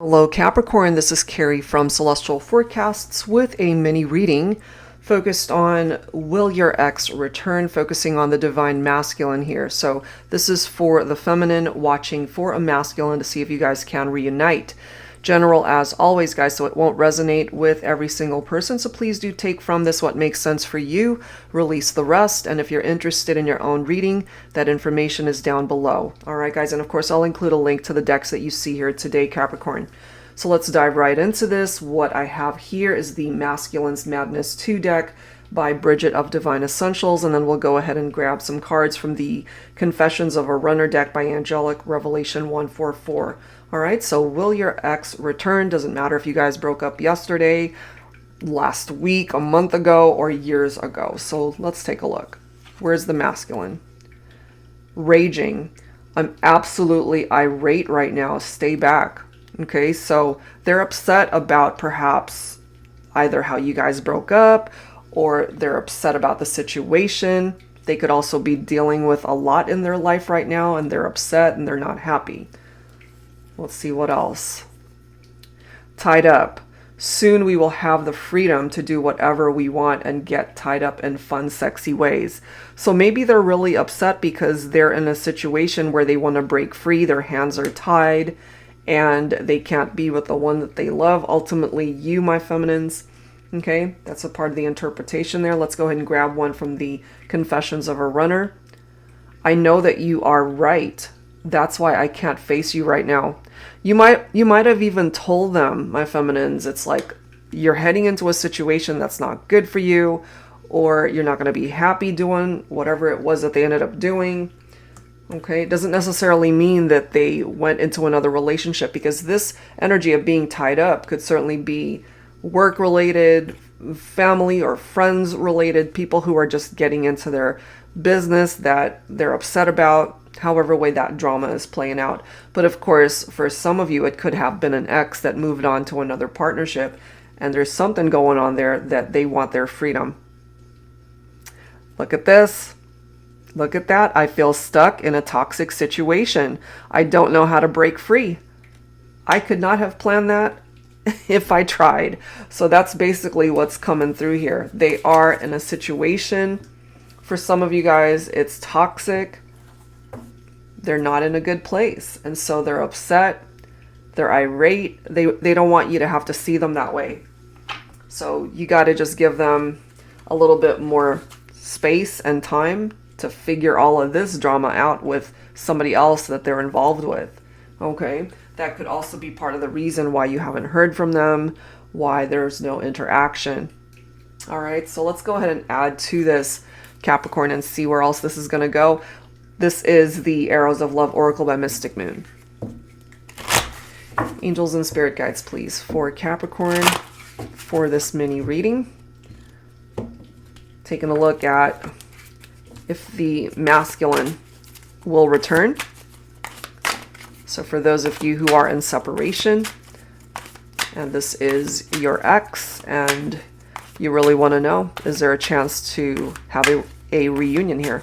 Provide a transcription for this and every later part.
Hello Capricorn, this is Carrie from Celestial Forecasts with a mini reading focused on will your ex return, focusing on the divine masculine here. So this is for the feminine watching for a masculine to see if you guys can reunite. General as always, guys, so it won't resonate with every single person. So please do take from this what makes sense for you, release the rest. And if you're interested in your own reading, that information is down below. All right, guys. And of course, I'll include a link to the decks that you see here today, Capricorn. So let's dive right into this. What I have here is the Masculine's Madness 2 deck by Bridget of Divine Essentials, and then we'll go ahead and grab some cards from the Confessions of a Runner deck by Angelic Revelation 144. All right, so will your ex return? Doesn't matter if you guys broke up yesterday, last week, a month ago, or years ago. So let's take a look. Where's the masculine? Raging. I'm absolutely irate right now. Stay back. Okay, so they're upset about perhaps either how you guys broke up, or they're upset about the situation. They could also be dealing with a lot in their life right now, and they're upset and they're not happy. Let's see what else. Tied up. Soon we will have the freedom to do whatever we want and get tied up in fun, sexy ways. So maybe they're really upset because they're in a situation where they want to break free. Their hands are tied and they can't be with the one that they love. Ultimately, you, my feminines. Okay, that's a part of the interpretation there. Let's go ahead and grab one from the Confessions of a Runner. I know that you are right. That's why I can't face you right now. You might have even told them, my feminines, it's like you're heading into a situation that's not good for you, or you're not going to be happy doing whatever it was that they ended up doing. Okay, it doesn't necessarily mean that they went into another relationship, because this energy of being tied up could certainly be work related, family or friends related, people who are just getting into their business that they're upset about, however way that drama is playing out. But of course, for some of you, it could have been an ex that moved on to another partnership, and there's something going on there that they want their freedom. Look at this. Look at that. I feel stuck in a toxic situation. I don't know how to break free. I could not have planned that if I tried. So that's basically what's coming through here. They are in a situation. For some of you guys, it's toxic. They're not in a good place. And so they're upset. They're irate. They don't want you to have to see them that way. So you got to just give them a little bit more space and time to figure all of this drama out with somebody else that they're involved with. Okay, that could also be part of the reason why you haven't heard from them, why there's no interaction. All right, so let's go ahead and add to this, Capricorn, and see where else this is going to go. This is the Arrows of Love Oracle by Mystic Moon. Angels and spirit guides, please, for Capricorn for this mini reading. Taking a look at if the masculine will return. So for those of you who are in separation, and this is your ex, and you really want to know, is there a chance to have a reunion here?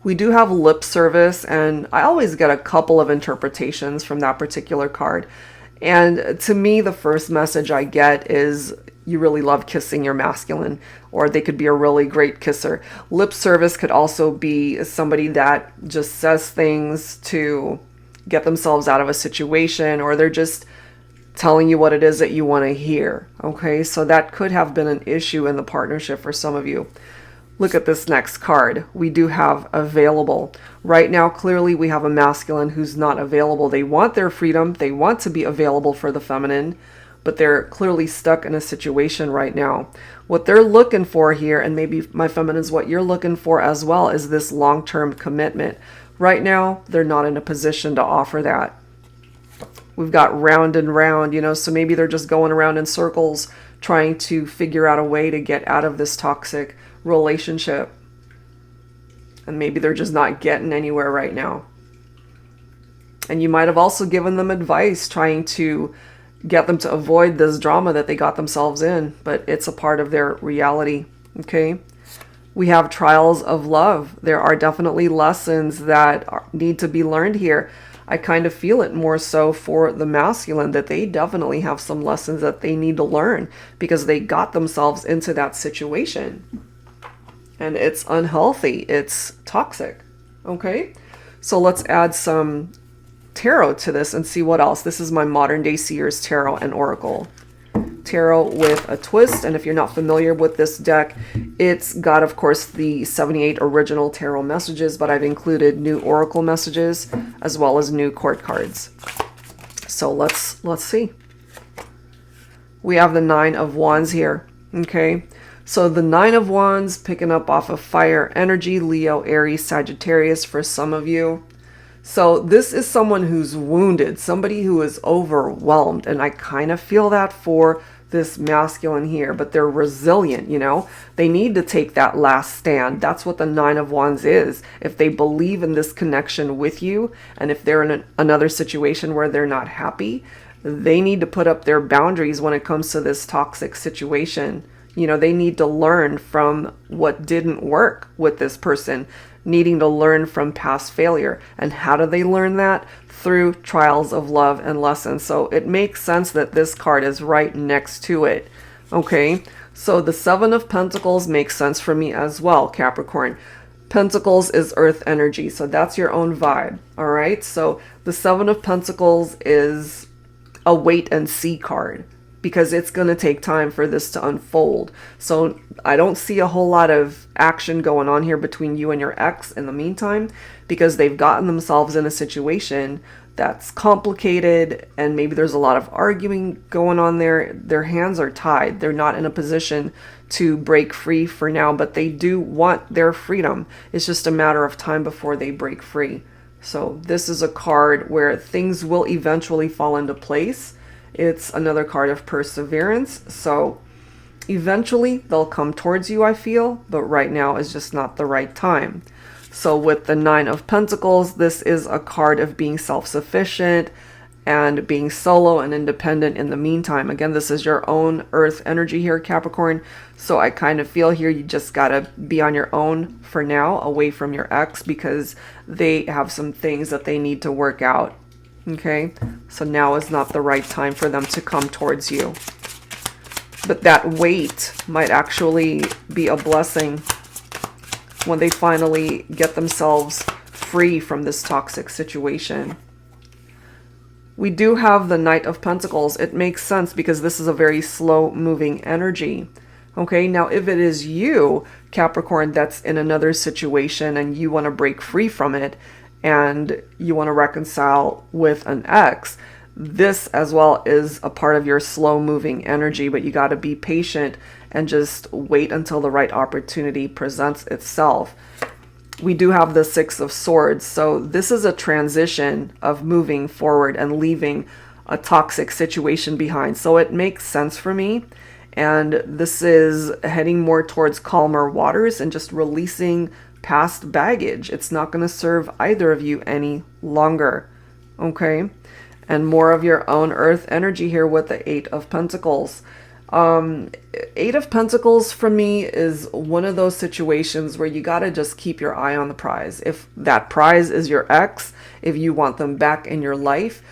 We do have lip service, and I always get a couple of interpretations from that particular card. And to me, the first message I get is you really love kissing your masculine, or they could be a really great kisser. Lip service could also be somebody that just says things to get themselves out of a situation, or they're just telling you what it is that you want to hear. Okay, so that could have been an issue in the partnership for some of you. Look at this next card. We do have available. Right now, clearly we have a masculine who's not available. They want their freedom. They want to be available for the feminine, but they're clearly stuck in a situation right now. What they're looking for here, and maybe my feminines, what you're looking for as well, is this long-term commitment. Right now, they're not in a position to offer that. We've got round and round, so maybe they're just going around in circles trying to figure out a way to get out of this toxic relationship. And maybe they're just not getting anywhere right now. And you might have also given them advice trying to get them to avoid this drama that they got themselves in, but it's a part of their reality. Okay, We have trials of love. There are definitely lessons that need to be learned here. I kind of feel it more so for the masculine, that they definitely have some lessons that they need to learn because they got themselves into that situation. And it's unhealthy. It's toxic. Okay? So let's add some tarot to this and see what else. This is my Modern Day Seers Tarot and Oracle. Tarot with a twist. And if you're not familiar with this deck, it's got, of course, the 78 original tarot messages, but I've included new oracle messages as well as new court cards. So let's see. We have the Nine of Wands here. Okay, so the Nine of Wands, picking up off of fire energy, Leo, Aries, Sagittarius for some of you. So this is someone who's wounded, somebody who is overwhelmed, and I kind of feel that for this masculine here, but they're resilient, you know. They need to take that last stand. That's what the Nine of Wands is. If they believe in this connection with you, and if they're in another situation where they're not happy, they need to put up their boundaries when it comes to this toxic situation. You know, they need to learn from what didn't work with this person, needing to learn from past failure. And how do they learn that? Through trials of love and lessons. So it makes sense that this card is right next to it. Okay, so the Seven of Pentacles makes sense for me as well, Capricorn. Pentacles is earth energy, so that's your own vibe. All right, so the Seven of Pentacles is a wait and see card, because it's going to take time for this to unfold. So I don't see a whole lot of action going on here between you and your ex in the meantime, because they've gotten themselves in a situation that's complicated, and maybe there's a lot of arguing going on there. Their hands are tied. They're not in a position to break free for now, but they do want their freedom. It's just a matter of time before they break free. So this is a card where things will eventually fall into place. It's another card of perseverance. So eventually they'll come towards you, I feel, but right now is just not the right time. So with the Nine of Pentacles, this is a card of being self-sufficient and being solo and independent in the meantime. Again, this is your own earth energy here, Capricorn. So I kind of feel here you just gotta be on your own for now, away from your ex, because they have some things that they need to work out. Okay, so now is not the right time for them to come towards you. But that wait might actually be a blessing when they finally get themselves free from this toxic situation. We do have the Knight of Pentacles. It makes sense because this is a very slow moving energy. Okay, now if it is you, Capricorn, that's in another situation and you want to break free from it, and you want to reconcile with an ex, this as well is a part of your slow moving energy, but you got to be patient and just wait until the right opportunity presents itself. We do have the Six of Swords, so this is a transition of moving forward and leaving a toxic situation behind. So it makes sense for me, and this is heading more towards calmer waters and just releasing past baggage. It's not going to serve either of you any longer. Okay, and more of your own earth energy here with the Eight of Pentacles. Eight of Pentacles for me is one of those situations where you got to just keep your eye on the prize. If that prize is your ex, if you want them back in your life,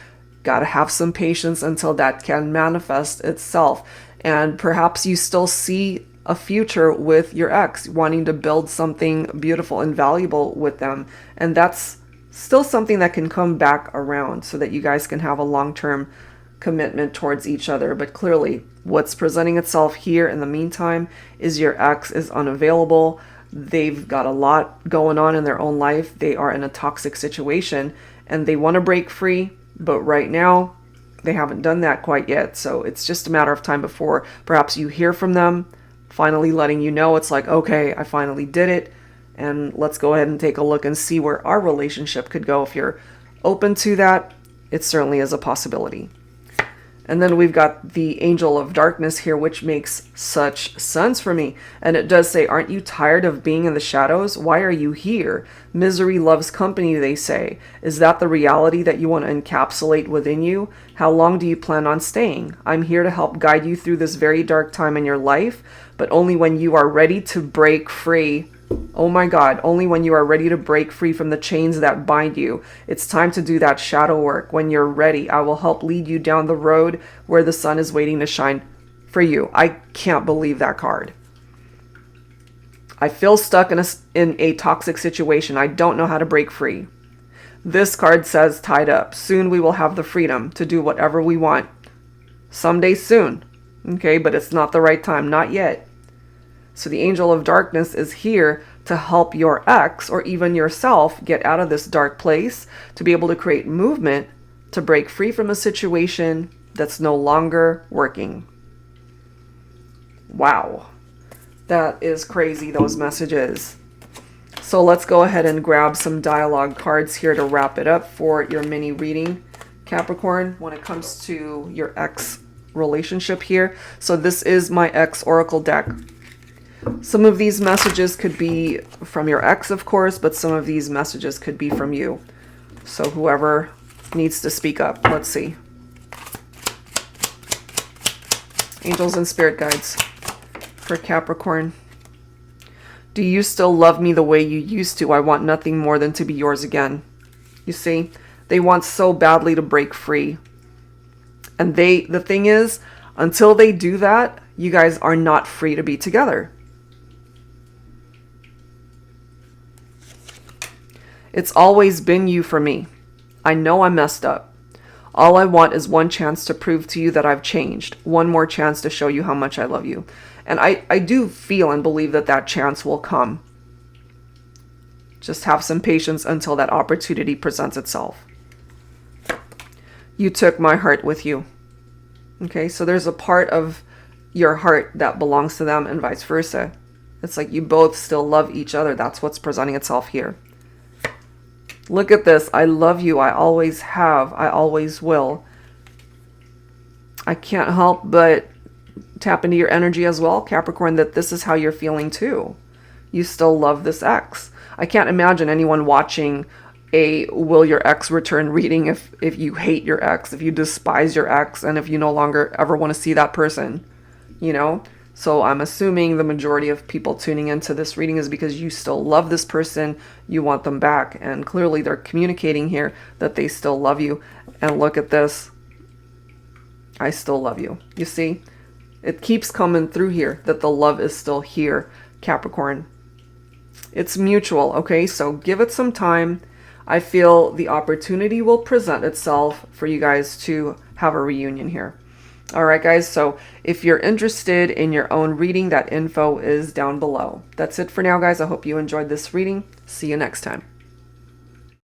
got to have some patience until that can manifest itself. And perhaps you still see a future with your ex, wanting to build something beautiful and valuable with them. And that's still something that can come back around so that you guys can have a long-term commitment towards each other. But clearly what's presenting itself here in the meantime is your ex is unavailable. They've got a lot going on in their own life. They are in a toxic situation and they want to break free, but right now they haven't done that quite yet. So it's just a matter of time before perhaps you hear from them, finally letting you know it's like, okay, I finally did it, and let's go ahead and take a look and see where our relationship could go. If you're open to that, it certainly is a possibility. And then we've got the Angel of Darkness here, which makes such sense for me. And it does say, aren't you tired of being in the shadows? Why are you here? Misery loves company, they say. Is that the reality that you want to encapsulate within you? How long do you plan on staying? I'm here to help guide you through this very dark time in your life, but only when you are ready to break free Oh my God, only when you are ready to break free from the chains that bind you. It's time to do that shadow work. When you're ready, I will help lead you down the road where the sun is waiting to shine for you. I can't believe that card. I feel stuck in a toxic situation. I don't know how to break free. This card says tied up. Soon we will have the freedom to do whatever we want. Someday soon. Okay, but it's not the right time. Not yet. So the angel of darkness is here to help your ex or even yourself get out of this dark place, to be able to create movement, to break free from a situation that's no longer working. Wow. That is crazy, those messages. So let's go ahead and grab some dialogue cards here to wrap it up for your mini reading, Capricorn, when it comes to your ex relationship here. So this is my ex Oracle deck. Some of these messages could be from your ex, of course, but some of these messages could be from you. So whoever needs to speak up. Let's see. Angels and spirit guides for Capricorn. Do you still love me the way you used to? I want nothing more than to be yours again. You see, they want so badly to break free. And the thing is, until they do that, you guys are not free to be together. It's always been you for me. I know I messed up. All I want is one chance to prove to you that I've changed. One more chance to show you how much I love you. And I do feel and believe that that chance will come. Just have some patience until that opportunity presents itself. You took my heart with you. Okay, so there's a part of your heart that belongs to them and vice versa. It's like you both still love each other. That's what's presenting itself here. Look at this. I love you. I always have. I always will. I can't help but tap into your energy as well, Capricorn, that this is how you're feeling too. You still love this ex. I can't imagine anyone watching a will your ex return reading if you hate your ex, if you despise your ex, and if you no longer ever want to see that person, you know? So I'm assuming the majority of people tuning into this reading is because you still love this person, you want them back, and clearly they're communicating here that they still love you. And look at this. I still love you. You see? It keeps coming through here that the love is still here, Capricorn. It's mutual, okay? So give it some time. I feel the opportunity will present itself for you guys to have a reunion here. All right, guys, so if you're interested in your own reading, that info is down below. That's it for now, guys. I hope you enjoyed this reading. See you next time.